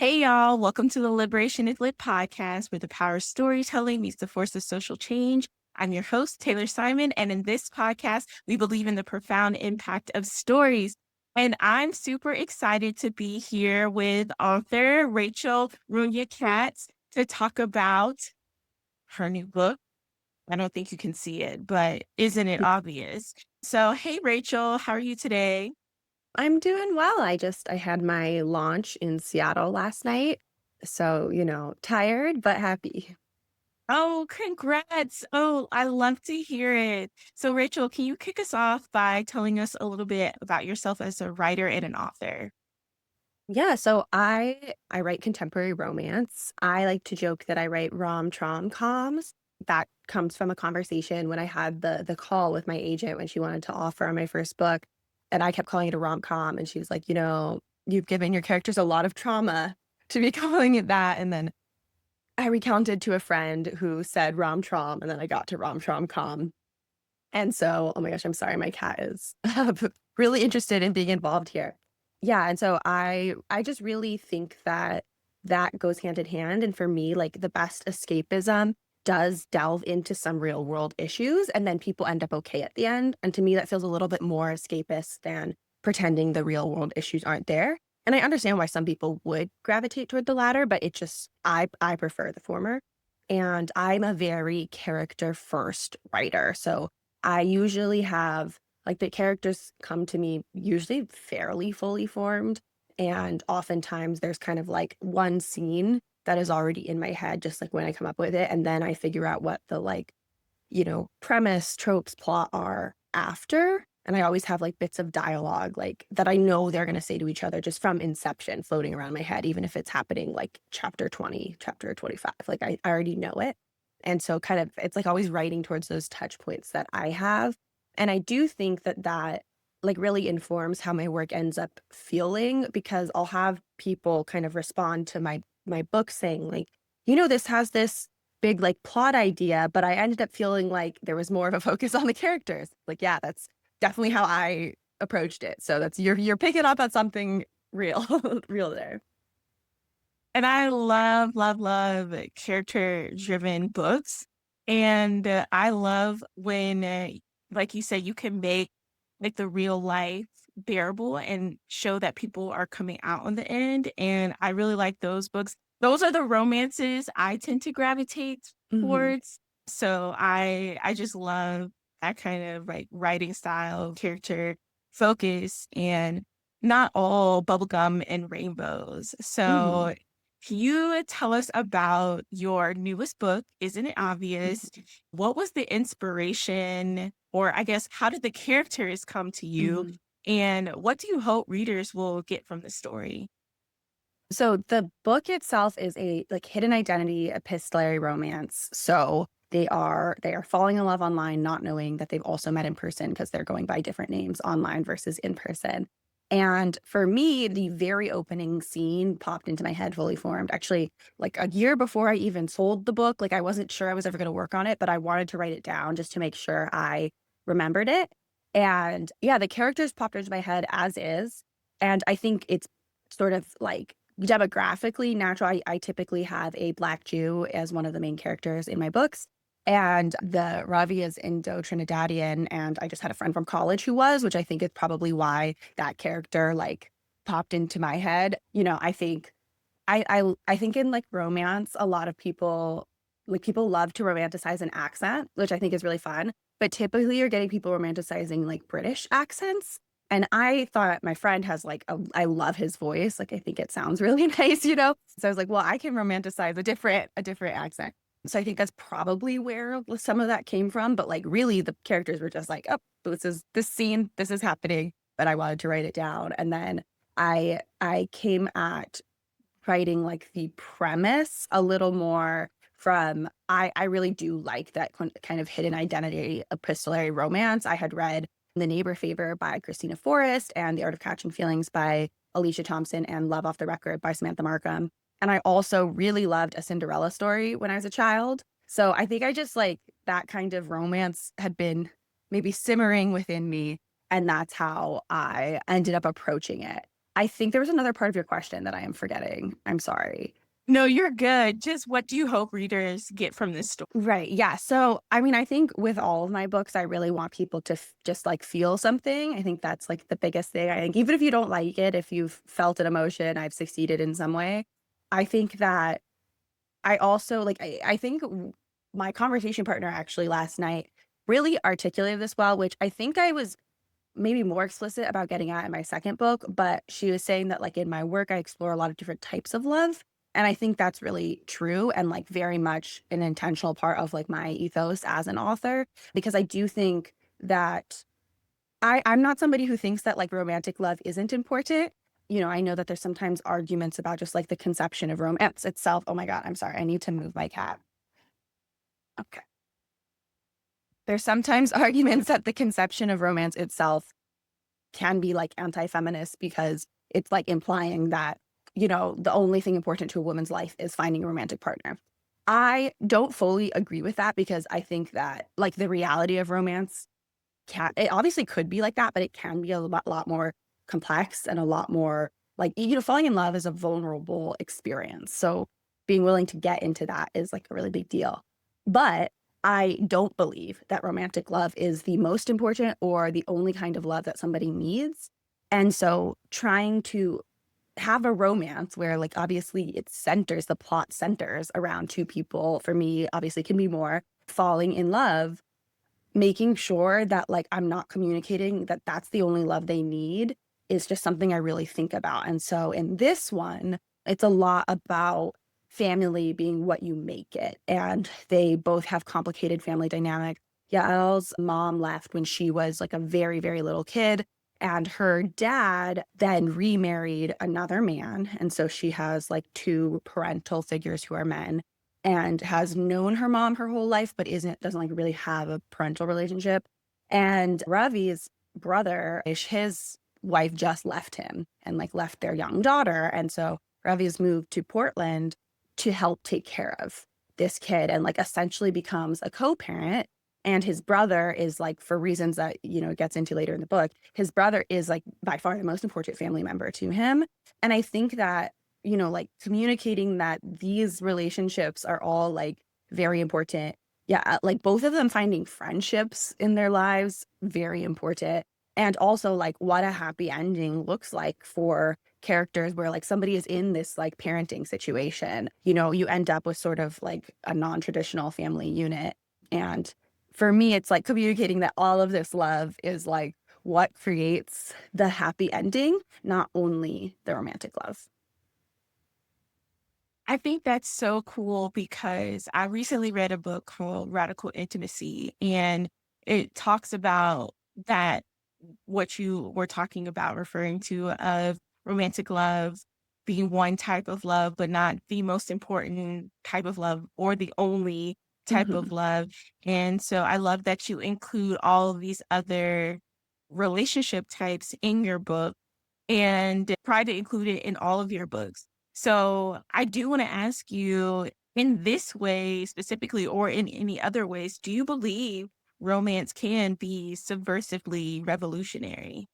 Hey, y'all. Welcome to the Liberation is Lit podcast, where the power of storytelling meets the force of social change. I'm your host, Taylor Simon, and in this podcast, we believe in the profound impact of stories. And I'm super excited to be here with author Rachel Runya Katz to talk about her new book. I don't think you can see it, but isn't it obvious? So, hey, Rachel, how are you today? I'm doing well. I had my launch in Seattle last night. So, tired but happy. Oh, congrats. Oh, I love to hear it. So, Rachel, can you kick us off by telling us a little bit about yourself as a writer and an author? Yeah, so I write contemporary romance. I like to joke that I write rom-trom-coms. That comes from a conversation when I had the call with my agent when she wanted to offer my first book. And I kept calling it a rom-com and she was like, you've given your characters a lot of trauma to be calling it that. And then I recounted to a friend who said rom-trom and then I got to rom-trom-com. And so, oh my gosh, I'm sorry, my cat is really interested in being involved here. Yeah, and so I just really think that that goes hand in hand, and for me, like, the best escapism does delve into some real world issues, and then people end up okay at the end, and to me, that feels a little bit more escapist than pretending the real world issues aren't there, and I understand why some people would gravitate toward the latter, but it just I prefer the former, and I'm a very character first writer, so I usually have like the characters come to me usually fairly fully formed. And oftentimes there's kind of like one scene that is already in my head, just like when I come up with it. And then I figure out what the premise, tropes, plot are after. And I always have like bits of dialogue like that I know they're going to say to each other just from inception floating around my head, even if it's happening like chapter 20, chapter 25. Like I already know it. And so kind of it's like always writing towards those touch points that I have. And I do think that that like really informs how my work ends up feeling because I'll have people kind of respond to my book saying like, this has this big like plot idea, but I ended up feeling like there was more of a focus on the characters. Like, yeah, that's definitely how I approached it. So that's you're picking up on something real, real there. And I love, love, love character driven books. And I love when, like you said, you can make like the real life bearable and show that people are coming out on the end. And I really like those books. Those are the romances I tend to gravitate Mhm. towards. So I just love that kind of like writing style, character focus, and not all bubblegum and rainbows. Mhm. So can you tell us about your newest book, Isn't It Obvious? What was the inspiration, or I guess, how did the characters come to you? Mhm. And what do you hope readers will get from the story? So the book itself is a like hidden identity epistolary romance. So they are falling in love online, not knowing that they've also met in person because they're going by different names online versus in person. And for me, the very opening scene popped into my head fully formed. Actually, like a year before I even sold the book, like I wasn't sure I was ever going to work on it, but I wanted to write it down just to make sure I remembered it. And yeah, the characters popped into my head as is. And I think it's sort of like demographically natural. I typically have a Black Jew as one of the main characters in my books. And the Ravi is Indo-Trinidadian, and I just had a friend from college who was, which I think is probably why that character like popped into my head. I think I think in like romance, a lot of people love to romanticize an accent, which I think is really fun. But typically you're getting people romanticizing like British accents. And I thought my friend has like I love his voice. Like I think it sounds really nice. So I was like, well, I can romanticize a different accent. So I think that's probably where some of that came from. But like really the characters were just like, oh, this is this scene, this is happening. But I wanted to write it down. And then I came at writing like the premise a little more from I really do like that kind of hidden identity epistolary romance. I had read The Neighbor Favor by Christina Forrest and The Art of Catching Feelings by Alicia Thompson and Love Off the Record by Samantha Markham. And I also really loved A Cinderella Story when I was a child. So I think I just like that kind of romance had been maybe simmering within me. And that's how I ended up approaching it. I think there was another part of your question that I am forgetting. I'm sorry. No, you're good. Just what do you hope readers get from this story? Right. Yeah. So, I mean, I think with all of my books, I really want people to just like feel something. I think that's like the biggest thing. I think even if you don't like it, if you've felt an emotion, I've succeeded in some way. I think that I also like, I think my conversation partner actually last night really articulated this well, which I think I was maybe more explicit about getting at in my second book, but she was saying that like in my work, I explore a lot of different types of love. And I think that's really true and like very much an intentional part of like my ethos as an author, because I do think that I'm not somebody who thinks that like romantic love isn't important. You know, I know that there's sometimes arguments about just like the conception of romance itself. Oh my God, I'm sorry. I need to move my cat. Okay. There's sometimes arguments that the conception of romance itself can be like anti-feminist because it's like implying that, you know, the only thing important to a woman's life is finding a romantic partner. I don't fully agree with that because I think that like the reality of romance it obviously could be like that, but it can be a lot more complex and a lot more like, you know, falling in love is a vulnerable experience. So being willing to get into that is like a really big deal. But I don't believe that romantic love is the most important or the only kind of love that somebody needs. And so trying to have a romance where like obviously the plot centers around two people for me obviously can be more falling in love, making sure that like I'm not communicating that that's the only love they need is just something I really think about. And so in this one, it's a lot about family being what you make it. And they both have complicated family dynamics. Yael's mom left when she was like a very, very little kid. And her dad then remarried another man. And so she has like two parental figures who are men and has known her mom her whole life, but doesn't like really have a parental relationship. And Ravi's brother, his wife just left him and like left their young daughter. And so Ravi's moved to Portland to help take care of this kid and like essentially becomes a co-parent. And his brother is like, for reasons that, you know, it gets into later in the book, his brother is like by far the most important family member to him. And I think that, you know, like communicating that these relationships are all like very important. Yeah, like both of them finding friendships in their lives, very important. And also like what a happy ending looks like for characters where like somebody is in this like parenting situation. You know, you end up with sort of like a non-traditional family unit. And for me, it's like communicating that all of this love is like what creates the happy ending, not only the romantic love. I think that's so cool because I recently read a book called Radical Intimacy, and it talks about that what you were talking about, referring to of romantic love being one type of love, but not the most important type of love or the only type of Mhm. love. And so I love that you include all of these other relationship types in your book and try to include it in all of your books. So I do want to ask you in this way specifically, or in any other ways, do you believe romance can be subversively revolutionary?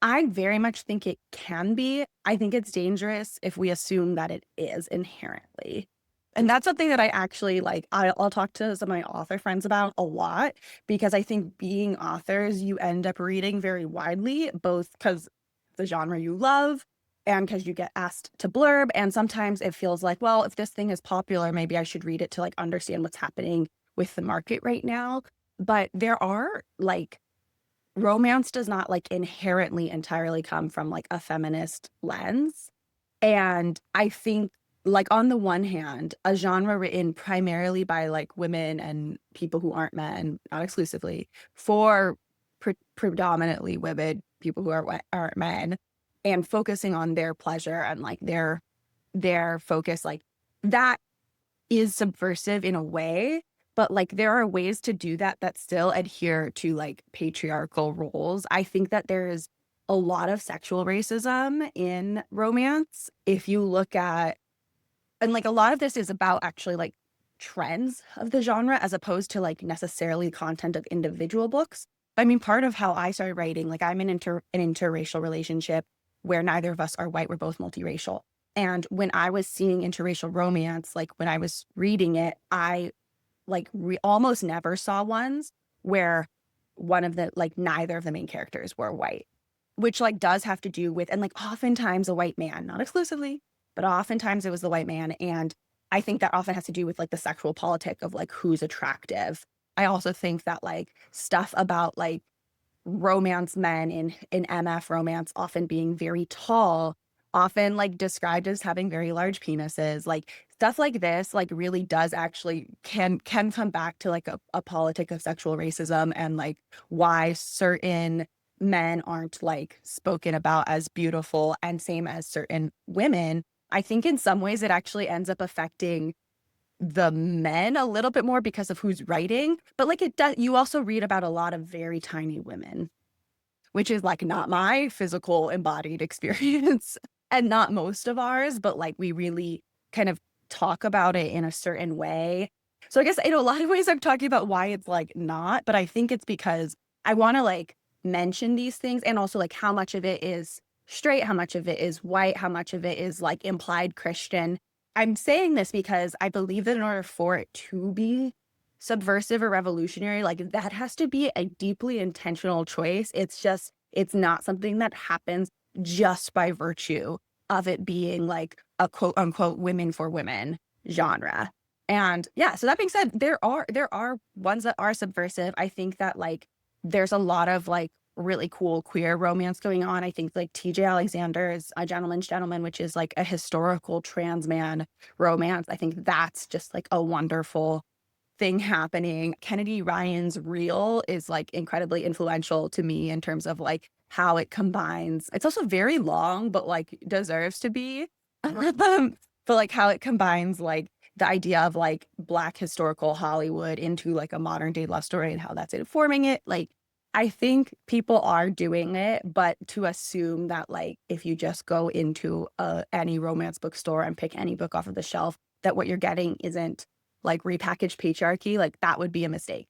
I very much think it can be. I think it's dangerous if we assume that it is inherently. And that's something that I actually like. I'll talk to some of my author friends about a lot because I think being authors, you end up reading very widely, both because the genre you love and because you get asked to blurb. And sometimes it feels like, well, if this thing is popular, maybe I should read it to like understand what's happening with the market right now. But there are like romance does not like inherently entirely come from like a feminist lens. And I think like on the one hand, a genre written primarily by like women and people who aren't men, not exclusively, for predominantly women, people who aren't men, and focusing on their pleasure and like their focus, like that is subversive in a way, but like there are ways to do that that still adhere to like patriarchal roles. I think that there is a lot of sexual racism in romance. If you look at, and like a lot of this is about actually like trends of the genre as opposed to like necessarily content of individual books. I mean, part of how I started writing, like I'm in an interracial relationship where neither of us are white, we're both multiracial. And when I was seeing interracial romance, like when I was reading it, I like almost never saw ones where one of the like neither of the main characters were white, which like does have to do with, and like oftentimes a white man, not exclusively, but oftentimes it was the white man. And I think that often has to do with like the sexual politic of like who's attractive. I also think that like stuff about like romance men in MF romance often being very tall, often like described as having very large penises, like stuff like this, like really does actually can come back to like a politic of sexual racism and like why certain men aren't like spoken about as beautiful and same as certain women. I think in some ways it actually ends up affecting the men a little bit more because of who's writing, but like it does, you also read about a lot of very tiny women, which is like not my physical embodied experience and not most of ours, but like we really kind of talk about it in a certain way. So I guess in a lot of ways I'm talking about why it's like not, but I think it's because I want to like mention these things and also like how much of it is straight, how much of it is white, how much of it is like implied Christian. I'm saying this because I believe that in order for it to be subversive or revolutionary, like that has to be a deeply intentional choice. It's not something that happens just by virtue of it being like a quote unquote women for women genre. And yeah, so that being said, there are ones that are subversive. I think that like there's a lot of like really cool queer romance going on. I think like TJ Alexander's A Gentleman's Gentleman, which is like a historical trans man romance. I think that's just like a wonderful thing happening. Kennedy Ryan's Reel is like incredibly influential to me in terms of like how it combines. It's also very long, but like deserves to be. But like how it combines like the idea of like Black historical Hollywood into like a modern day love story and how that's informing it. Like I think people are doing it, but to assume that like if you just go into any romance bookstore and pick any book off of the shelf, that what you're getting isn't like repackaged patriarchy, like that would be a mistake.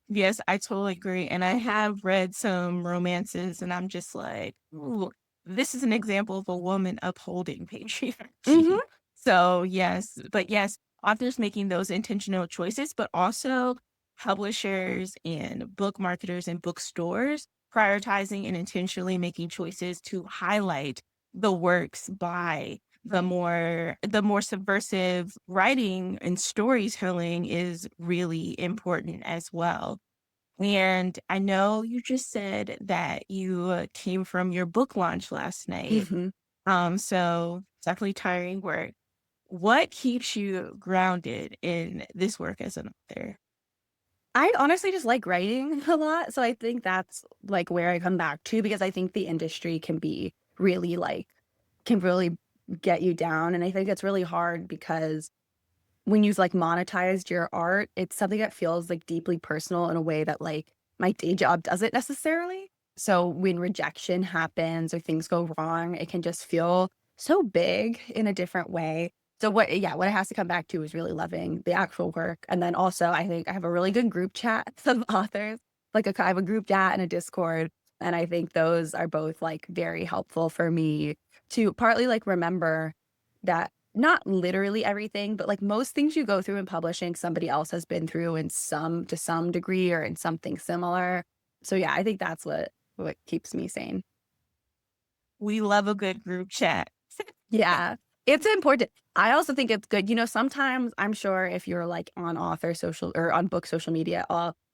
Yes, I totally agree. And I have read some romances and I'm just like, ooh, this is an example of a woman upholding patriarchy. Hmm. So, yes, but yes, authors making those intentional choices, but also publishers and book marketers and bookstores prioritizing and intentionally making choices to highlight the works by the more subversive writing and storytelling is really important as well. And I know you just said that you came from your book launch last night. Hmm. So definitely tiring work. What keeps you grounded in this work as an author? I honestly just like writing a lot. So I think that's like where I come back to because I think the industry can be really like, can really get you down. And I think it's really hard because when you've like monetized your art, it's something that feels like deeply personal in a way that like my day job doesn't necessarily. So when rejection happens or things go wrong, it can just feel so big in a different way. So what it has to come back to is really loving the actual work. And then also I think I have a really good group chat of authors. I have a group chat and a Discord. And I think those are both like very helpful for me to partly like remember that not literally everything, but like most things you go through in publishing, somebody else has been through in some to some degree or in something similar. So yeah, I think that's what keeps me sane. We love a good group chat. Yeah. It's important. I also think it's good. Sometimes I'm sure if you're like on author social or on book social media,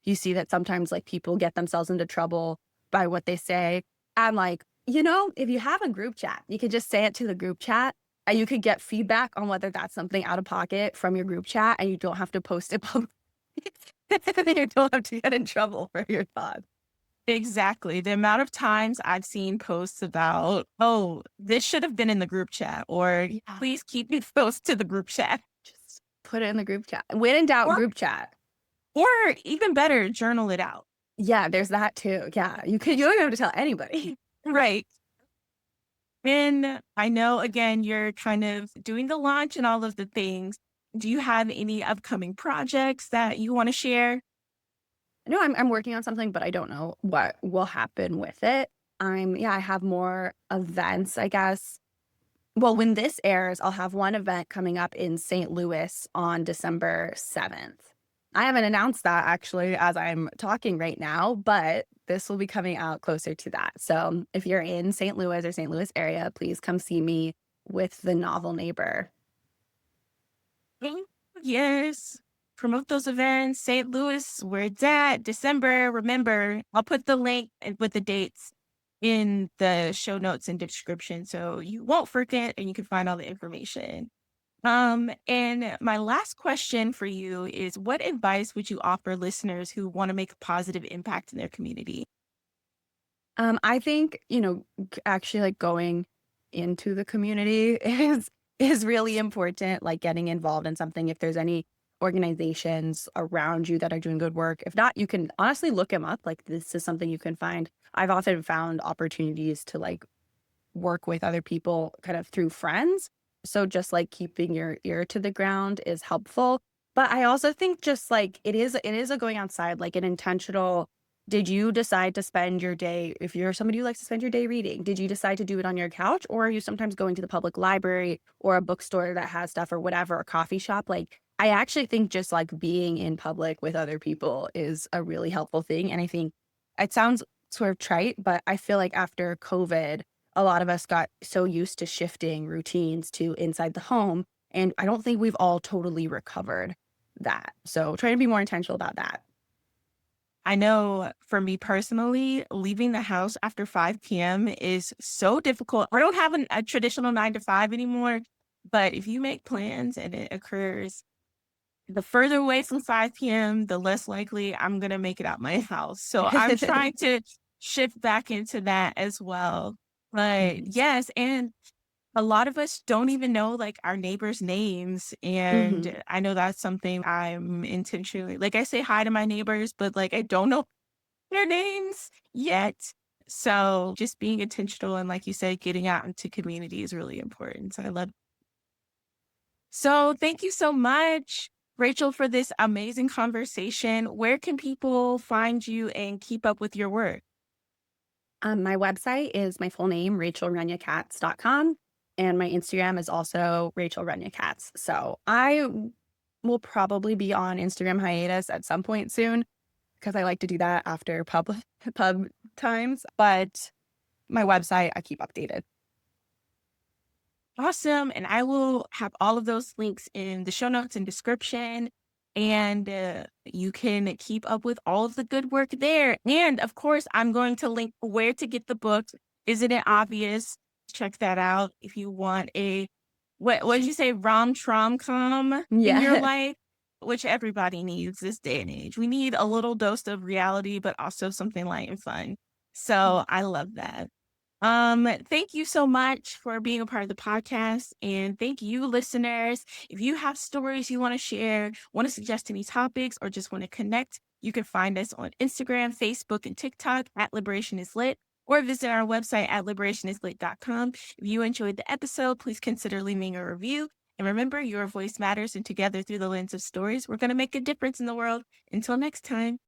you see that sometimes like people get themselves into trouble by what they say. I'm like, if you have a group chat, you could just say it to the group chat and you could get feedback on whether that's something out of pocket from your group chat and you don't have to post it publicly. You don't have to get in trouble for your thoughts. Exactly. The amount of times I've seen posts about, oh, this should have been in the group chat, or Yeah. please keep these posts to the group chat. Just put it in the group chat. When in doubt, Or group chat. or even better, journal it out. Yeah, there's that too. Yeah. You don't even have to tell anybody. Right. And I know again you're kind of doing the launch and all of the things. Do you have any upcoming projects that you want to share? No, I'm working on something, but I don't know what will happen with it. I have more events, I guess. Well, when this airs, I'll have one event coming up in St. Louis on December 7th. I haven't announced that actually as I'm talking right now, but this will be coming out closer to that. So if you're in St. Louis or St. Louis area, please come see me with the novel neighbor. Mm, yes. Promote those events. St. Louis, where it's at, December. Remember, I'll put the link with the dates in the show notes and description so you won't forget and you can find all the information. And my last question for you is what advice would you offer listeners who want to make a positive impact in their community? I think, actually like going into the community is really important, like getting involved in something if there's any organizations around you that are doing good work. If not, you can honestly look them up. Like this is something you can find. I've often found opportunities to like work with other people kind of through friends. So just like keeping your ear to the ground is helpful. But I also think just like it is a going outside, like an intentional did you decide to spend your day if you're somebody who likes to spend your day reading, did you decide to do it on your couch or are you sometimes going to the public library or a bookstore that has stuff or whatever, a coffee shop? Like I actually think just like being in public with other people is a really helpful thing. And I think it sounds sort of trite, but I feel like after COVID, a lot of us got so used to shifting routines to inside the home. And I don't think we've all totally recovered that. So trying to be more intentional about that. I know for me personally, leaving the house after 5 p.m. is so difficult. I don't have a traditional 9 to 5 anymore, but if you make plans and it occurs, the further away from 5 p.m., the less likely I'm going to make it out my house. So I'm trying to shift back into that as well. But Mhm. yes, and a lot of us don't even know like our neighbors' names. Mhm. And I know that's something I'm intentionally like I say hi to my neighbors, but like I don't know their names yet. So just being intentional and like you said, getting out into community is really important. So I love so thank you so much, Rachel, for this amazing conversation. Where can people find you and keep up with your work? My website is my full name, rachelrunyakatz.com. And my Instagram is also Rachel Runya Katz. So will probably be on Instagram hiatus at some point soon because I like to do that after pub times. But my website, I keep updated. Awesome. And I will have all of those links in the show notes and description. And you can keep up with all of the good work there. And of course, I'm going to link where to get the book. Isn't it obvious? Check that out if you want a what did you say, rom-trom-com in your Yeah. life, which everybody needs this day and age. We need a little dose of reality, but also something light and fun. So I love that. Thank you so much for being a part of the podcast. And thank you, listeners. If you have stories you want to share, want to suggest any topics, or just want to connect, you can find us on Instagram, Facebook, and TikTok at Liberation is Lit, or visit our website at liberationislit.com. If you enjoyed the episode, please consider leaving a review. And remember, your voice matters, and together through the lens of stories, we're going to make a difference in the world. Until next time.